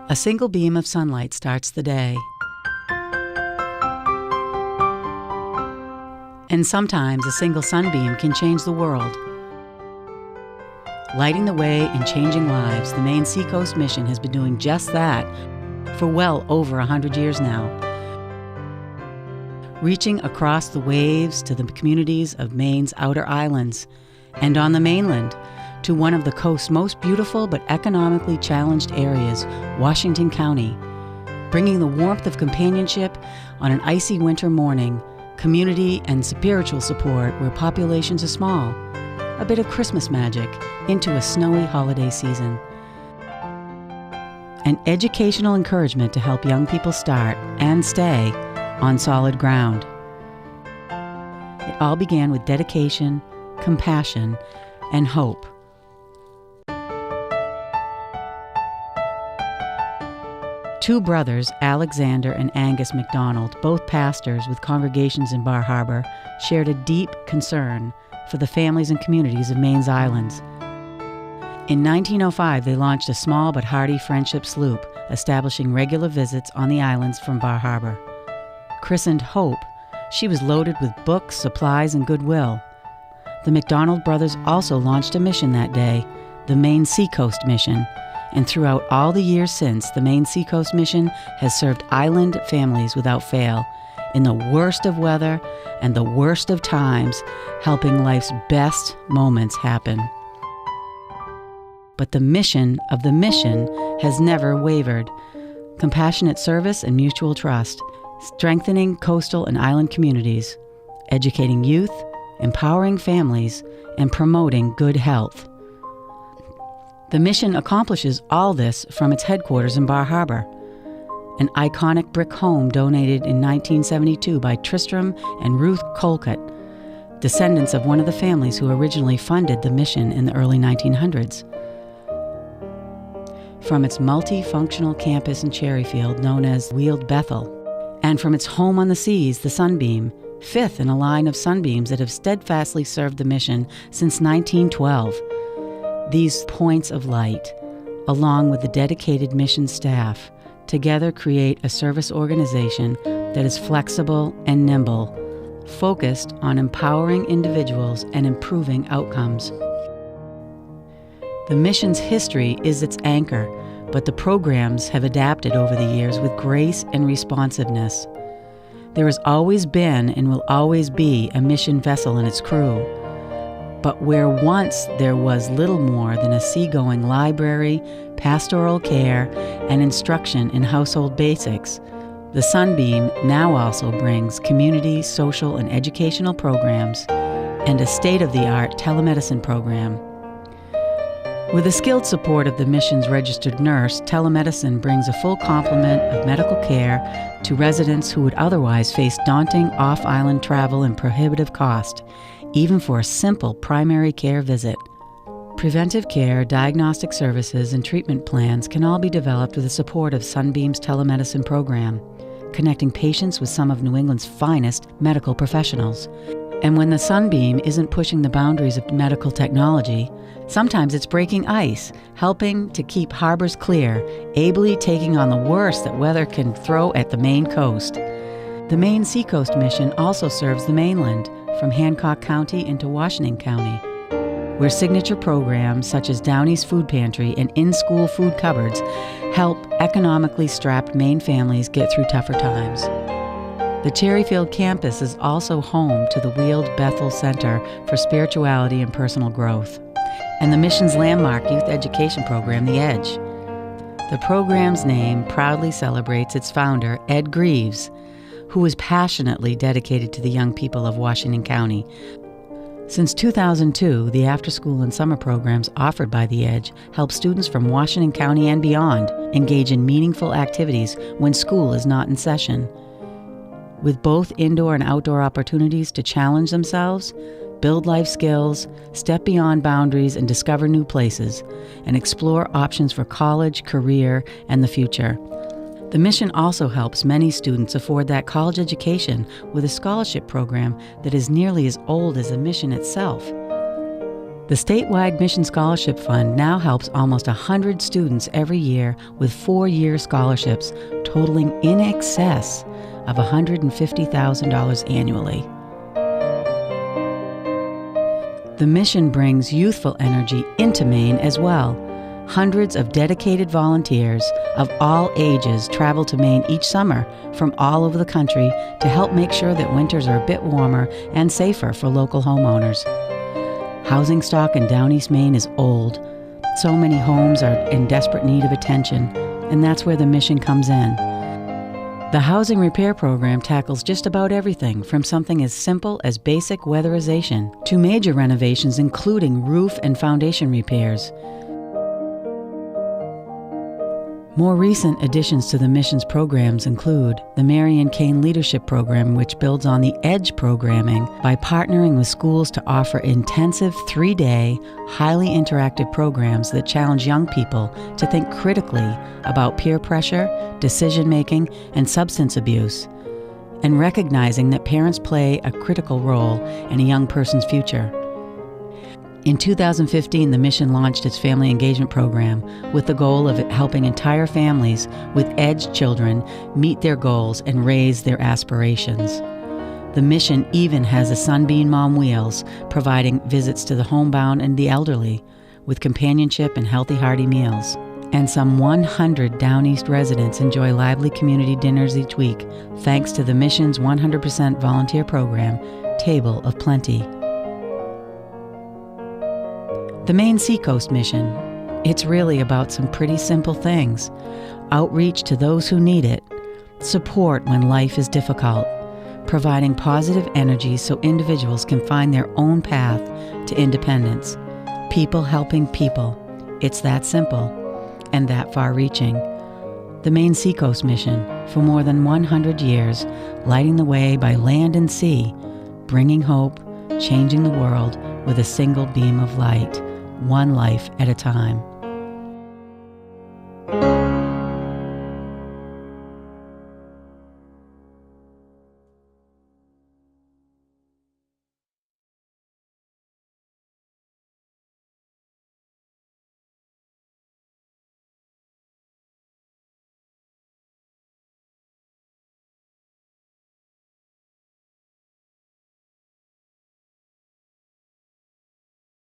A single beam of sunlight starts the day. And sometimes a single sunbeam can change the world. Lighting the way and changing lives, the Maine Seacoast mission has been doing just that for well over 100 years now. Reaching across the waves to the communities of Maine's outer islands and on the mainland to one of the coast's most beautiful but economically challenged areas, Washington County, bringing the warmth of companionship on an icy winter morning, community and spiritual support where populations are small, a bit of Christmas magic into a snowy holiday season. An educational encouragement to help young people start and stay on solid ground. It all began with dedication, compassion, and hope. Two brothers, Alexander and Angus MacDonald, both pastors with congregations in Bar Harbor, shared a deep concern for the families and communities of Maine's islands. In 1905, they launched a small but hardy friendship sloop, establishing regular visits on the islands from Bar Harbor. Christened Hope, she was loaded with books, supplies, and goodwill. The MacDonald brothers also launched a mission that day, the Maine Seacoast Mission, and throughout all the years since, the Maine Seacoast Mission has served island families without fail, in the worst of weather and the worst of times, helping life's best moments happen. But the mission of the mission has never wavered. Compassionate service and mutual trust, strengthening coastal and island communities, educating youth, empowering families, and promoting good health. The mission accomplishes all this from its headquarters in Bar Harbor, an iconic brick home donated in 1972 by Tristram and Ruth Colcott, descendants of one of the families who originally funded the mission in the early 1900s. From its multifunctional campus in Cherryfield known as Wheeled Bethel, and from its home on the seas, the Sunbeam, fifth in a line of sunbeams that have steadfastly served the mission since 1912. These points of light, along with the dedicated mission staff, together create a service organization that is flexible and nimble, focused on empowering individuals and improving outcomes. The mission's history is its anchor, but the programs have adapted over the years with grace and responsiveness. There has always been and will always be a mission vessel and its crew. But where once there was little more than a seagoing library, pastoral care, and instruction in household basics, the Sunbeam now also brings community, social, and educational programs and a state-of-the-art telemedicine program. With the skilled support of the mission's registered nurse, telemedicine brings a full complement of medical care to residents who would otherwise face daunting off-island travel and prohibitive cost, even for a simple primary care visit. Preventive care, diagnostic services, and treatment plans can all be developed with the support of Sunbeam's telemedicine program, connecting patients with some of New England's finest medical professionals. And when the Sunbeam isn't pushing the boundaries of medical technology, sometimes it's breaking ice, helping to keep harbors clear, ably taking on the worst that weather can throw at the Maine coast. The Maine Seacoast Mission also serves the mainland, from Hancock County into Washington County, where signature programs such as Downey's Food Pantry and in-school food cupboards help economically strapped Maine families get through tougher times. The Cherryfield campus is also home to the Wheeled Bethel Center for Spirituality and Personal Growth, and the mission's landmark youth education program, The Edge. The program's name proudly celebrates its founder, Ed Greaves, who is passionately dedicated to the young people of Washington County. Since 2002, the after-school and summer programs offered by The Edge help students from Washington County and beyond engage in meaningful activities when school is not in session. With both indoor and outdoor opportunities to challenge themselves, build life skills, step beyond boundaries and discover new places, and explore options for college, career, and the future. The mission also helps many students afford that college education with a scholarship program that is nearly as old as the mission itself. The Statewide Mission Scholarship Fund now helps almost 100 students every year with 4-year scholarships totaling in excess of $150,000 annually. The mission brings youthful energy into Maine as well. Hundreds of dedicated volunteers of all ages travel to Maine each summer from all over the country to help make sure that winters are a bit warmer and safer for local homeowners. Housing stock in Down East Maine is old. So many homes are in desperate need of attention, and that's where the mission comes in. The Housing Repair Program tackles just about everything from something as simple as basic weatherization to major renovations including roof and foundation repairs. More recent additions to the mission's programs include the Marion Kane Leadership Program, which builds on the EDGE programming by partnering with schools to offer intensive 3-day, highly interactive programs that challenge young people to think critically about peer pressure, decision-making, and substance abuse, and recognizing that parents play a critical role in a young person's future. In 2015, the mission launched its Family Engagement Program with the goal of helping entire families with EDGE children meet their goals and raise their aspirations. The mission even has a Sunbeam on Wheels, providing visits to the homebound and the elderly with companionship and healthy, hearty meals. And some 100 Down East residents enjoy lively community dinners each week, thanks to the mission's 100% volunteer program, Table of Plenty. The Maine Seacoast mission. It's really about some pretty simple things. Outreach to those who need it. Support when life is difficult. Providing positive energy so individuals can find their own path to independence. People helping people. It's that simple and that far-reaching. The Maine Seacoast mission, for more than 100 years, lighting the way by land and sea, bringing hope, changing the world with a single beam of light. One life at a time.